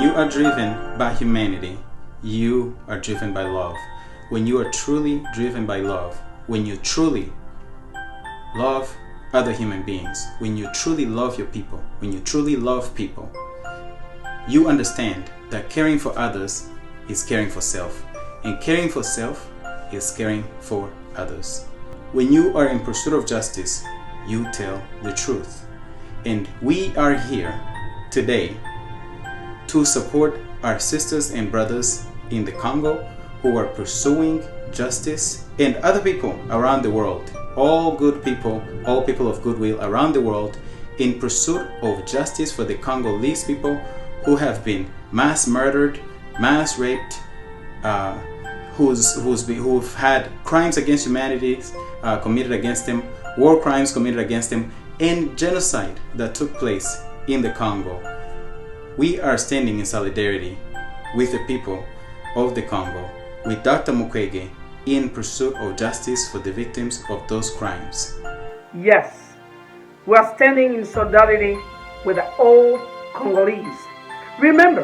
When you are driven by humanity, you are driven by love. When you are truly driven by love, when you truly love other human beings, when you truly love your people, when you truly love people, you understand that caring for others is caring for self, and caring for self is caring for others. When you are in pursuit of justice, you tell the truth. And we are here today to support our sisters and brothers in the Congo who are pursuing justice, and other people around the world, all good people, all people of goodwill around the world, in pursuit of justice for the Congolese people who have been mass murdered, mass raped, who've had crimes against humanity committed against them, war crimes committed against them, and genocide that took place in the Congo. We are standing in solidarity with the people of the Congo, with Dr. Mukwege, in pursuit of justice for the victims of those crimes. Yes, we are standing in solidarity with all Congolese. Remember,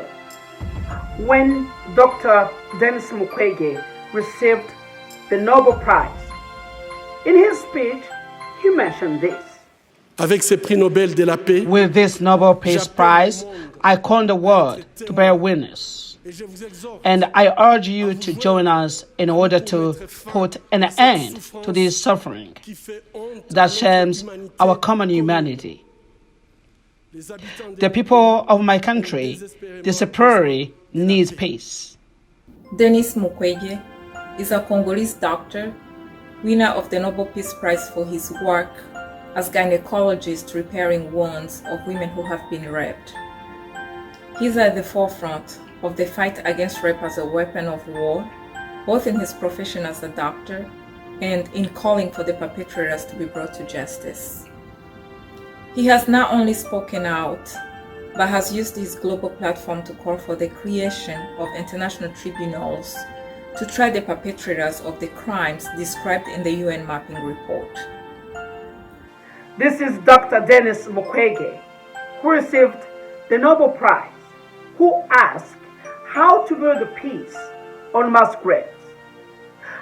when Dr. Denis Mukwege received the Nobel Prize, in his speech, he mentioned this. Avec ces prix Nobel de la paix, with this Nobel Peace Prize, I call the world to bear witness. And I urge you to join us in order to put an end to this suffering that shames our common humanity. The people of my country desperately need peace. Denis Mukwege is a Congolese doctor, winner of the Nobel Peace Prize for his work as gynecologist repairing wounds of women who have been raped. He's at the forefront of the fight against rape as a weapon of war, both in his profession as a doctor and in calling for the perpetrators to be brought to justice. He has not only spoken out, but has used his global platform to call for the creation of international tribunals to try the perpetrators of the crimes described in the UN mapping report. This is Dr. Denis Mukwege, who received the Nobel Prize, who asked how to build a peace on mass graves,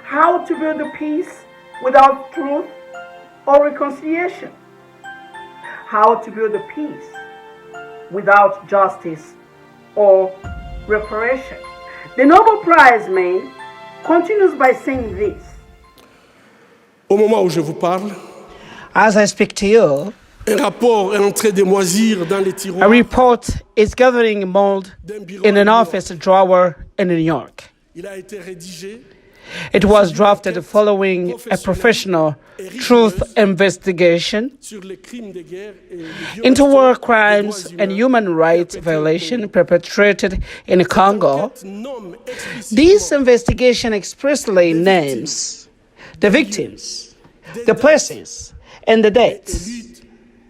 how to build a peace without truth or reconciliation, how to build a peace without justice or reparation. The Nobel Prize man continues by saying this. au moment où je vous parle, As I speak to you, un rapport est en train de moisir dans les a tiroirs report is gathering mold in an office drawer in New York. Il a été rédigé It was drafted following a professional truth investigation sur les crimes de guerre et les into violations war des crimes droits and humains human rights perpétrées au violations Congo. perpetrated in Congo. Cette enquête nomme This explicitement investigation expressly names the victims, the places, and the et dates, lutte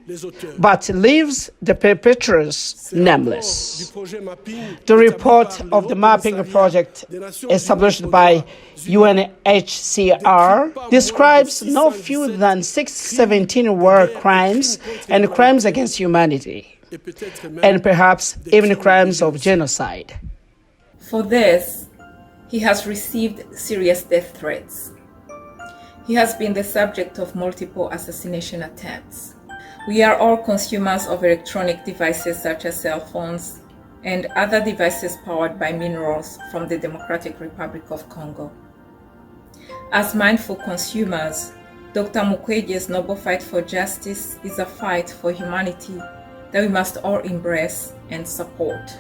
les auteurs. but leaves the perpetrators Du nameless. projet mapping The établi report par le of the mapping Haut-Commissariat project des Nations established Unies aux by droits humains UNHCR describes no fewer than 617 war crimes and crimes against humanity, et peut-être même and perhaps des even crimes de crimes of génocide. genocide. For this, he has received serious death threats. He has been the subject of multiple assassination attempts. We are all consumers of electronic devices such as cell phones and other devices powered by minerals from the Democratic Republic of Congo. As mindful consumers, Dr. Mukwege's noble fight for justice is a fight for humanity that we must all embrace and support.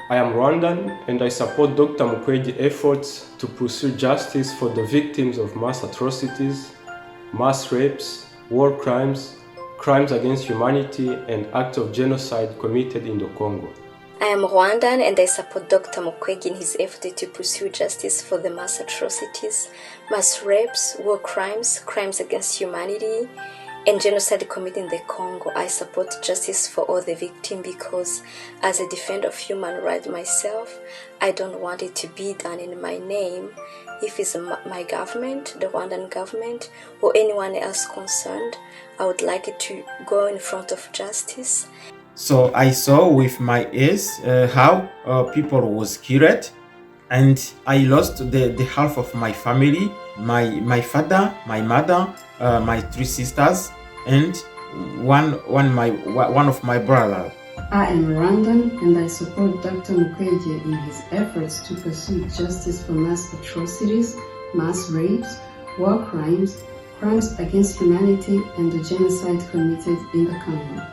I am Rwandan and I support Dr. Mukwege's efforts to pursue justice for the victims of mass atrocities, mass rapes, war crimes, crimes against humanity, and acts of genocide committed in the Congo. I am Rwandan and I support Dr. Mukwege in his effort to pursue justice for the mass atrocities, mass rapes, war crimes, crimes against humanity, and genocide committed in the Congo. I support justice for all the victims because as a defender of human rights myself, I don't want it to be done in my name. If it's my government, the Rwandan government, or anyone else concerned, I would like it to go in front of justice. So I saw with my eyes how people was killed, and I lost the half of my family, my father, my mother, my 3 sisters, and one of my brother. I am Rwandan and I support Dr. Mukwege in his efforts to pursue justice for mass atrocities, mass rapes, war crimes, crimes against humanity, and the genocide committed in the Congo.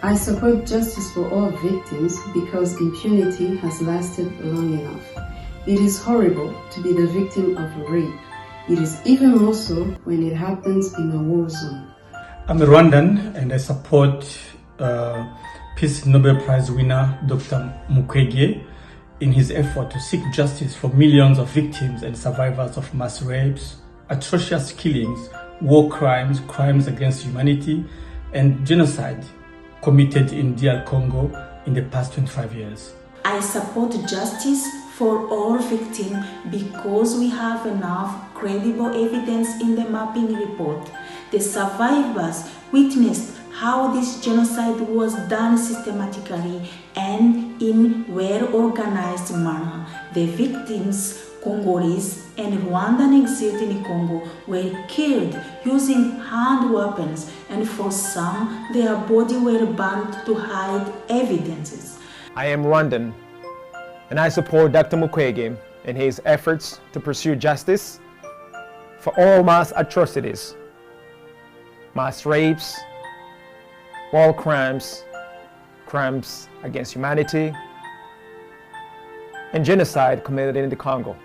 I support justice for all victims because impunity has lasted long enough. It is horrible to be the victim of a rape. It is even more so when it happens in a war zone. I'm a Rwandan and I support Peace Nobel Prize winner Dr. Mukwege in his effort to seek justice for millions of victims and survivors of mass rapes, atrocious killings, war crimes, crimes against humanity, and genocide committed in DR Congo in the past 25 years. I support justice for all victims because we have enough credible evidence in the mapping report. The survivors witnessed how this genocide was done systematically and in well-organized manner. The victims, Congolese and Rwandan exiled in Congo, were killed using hand weapons, and for some, their bodies were burned to hide evidences. I am Rwandan, and I support Dr. Mukwege in his efforts to pursue justice for all mass atrocities, mass rapes, war crimes, crimes against humanity, and genocide committed in the Congo.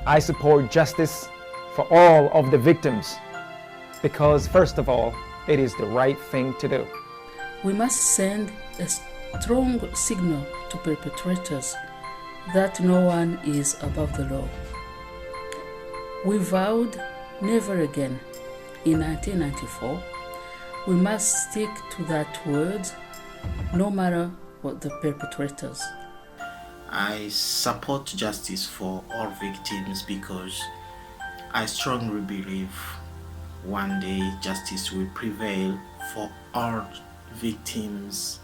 I support justice for all of the victims because, first of all, it is the right thing to do. We must send a strong signal to perpetrators that no one is above the law. We vowed never again in 1994. We must stick to that word no matter what the perpetrators. I support justice for all victims because I strongly believe one day justice will prevail for all victims,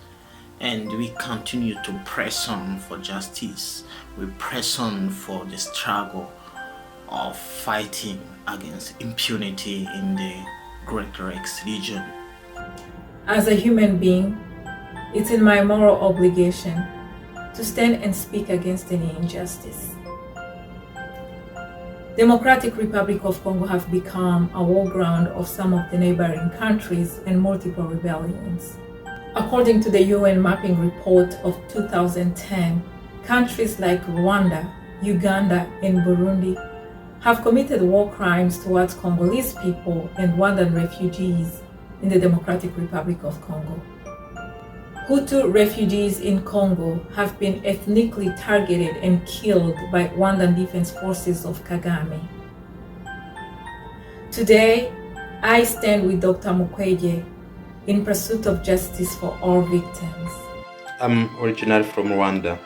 and we continue to press on for justice. We press on for the struggle of fighting against impunity in the Great Lakes region. As a human being, it's in my moral obligation to stand and speak against any injustice. Democratic Republic of Congo have become a war ground of some of the neighboring countries and multiple rebellions. According to the UN mapping report of 2010, countries like Rwanda, Uganda, and Burundi have committed war crimes towards Congolese people and Rwandan refugees in the Democratic Republic of Congo. Hutu refugees in Congo have been ethnically targeted and killed by Rwandan Defense Forces of Kagame. Today, I stand with Dr. Mukwege in pursuit of justice for all victims. I'm originally from Rwanda.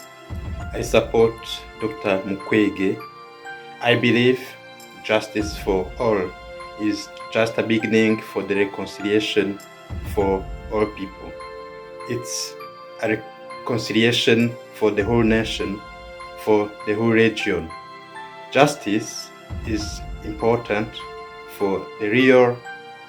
I support Dr. Mukwege. I believe justice for all is just a beginning for the reconciliation for all people. It's a reconciliation for the whole nation, for the whole region. Justice is important for the real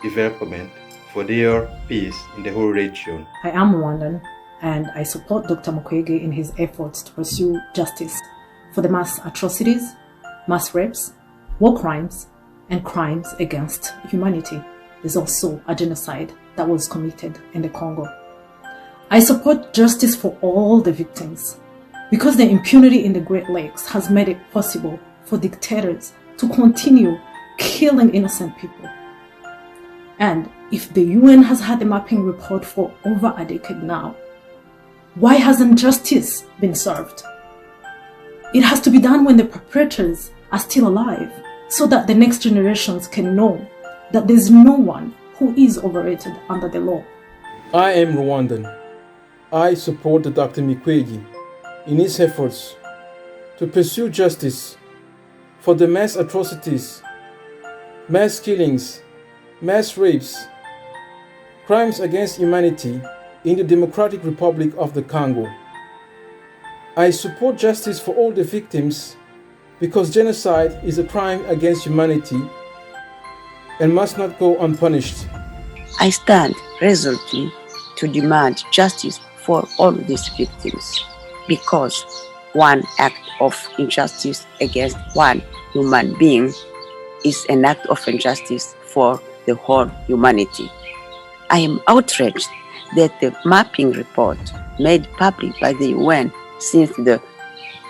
development, for the real peace in the whole region. I am Rwandan and I support Dr. Mukwege in his efforts to pursue justice for the mass atrocities, mass rapes, war crimes, and crimes against humanity. There's also a genocide that was committed in the Congo. I support justice for all the victims because the impunity in the Great Lakes has made it possible for dictators to continue killing innocent people. And if the UN has had the mapping report for over a decade now, why hasn't justice been served? It has to be done when the perpetrators are still alive so that the next generations can know that there's no one who is overrated under the law. I am Rwandan. I support Dr. Mukwege in his efforts to pursue justice for the mass atrocities, mass killings, mass rapes, crimes against humanity, in the Democratic Republic of the Congo. I support justice for all the victims because genocide is a crime against humanity and must not go unpunished. I stand resolutely to demand justice for all these victims because one act of injustice against one human being is an act of injustice for the whole humanity. I am outraged that the mapping report made public by the UN since the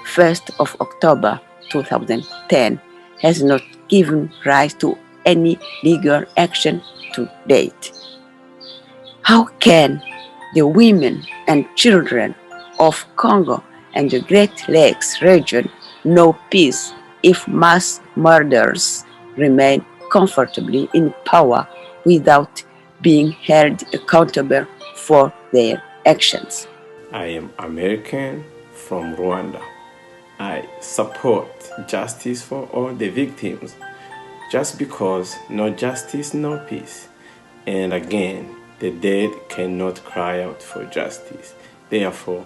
1st of October 2010 has not given rise to any legal action to date. How can the women and children of Congo and the Great Lakes region know peace if mass murderers remain comfortably in power without being held accountable for their actions? I am American from Rwanda. I support justice for all the victims, just because no justice, no peace. And again, the dead cannot cry out for justice. Therefore,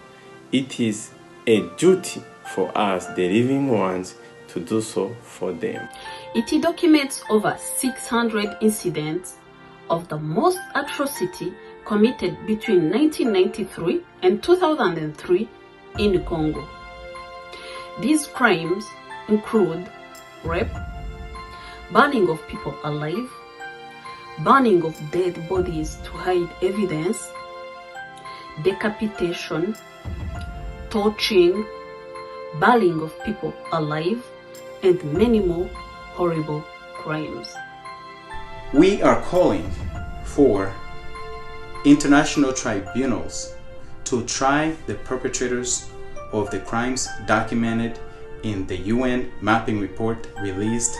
it is a duty for us, the living ones, to do so for them. It documents over 600 incidents of the most atrocity committed between 1993 and 2003 in Congo. These crimes include rape, burning of people alive, burning of dead bodies to hide evidence, decapitation, torturing, burning of people alive, and many more horrible crimes. We are calling for international tribunals to try the perpetrators of the crimes documented in the UN mapping report released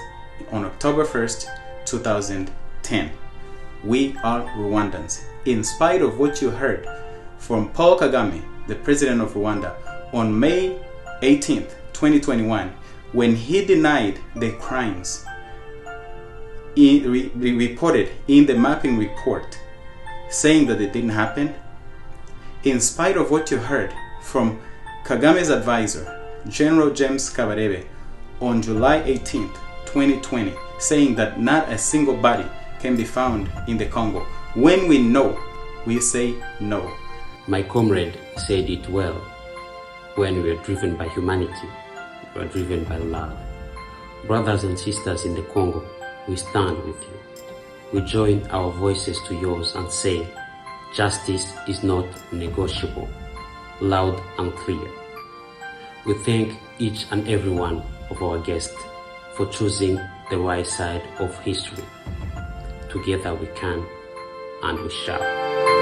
on October 1st, 2010. We are Rwandans. In spite of what you heard from Paul Kagame, the president of Rwanda, on May 18th, 2021, when he denied the crimes reported in the mapping report, saying that it didn't happen, in spite of what you heard from Kagame's advisor, General James Kabarebe, on July 18th, 2020, saying that not a single body can be found in the Congo. When we know, we say no. My comrade said it well. When we are driven by humanity, we are driven by love. Brothers and sisters in the Congo, we stand with you. We join our voices to yours and say, justice is not negotiable, loud and clear. We thank each and every one of our guests for choosing the right side of history. Together we can and we shall.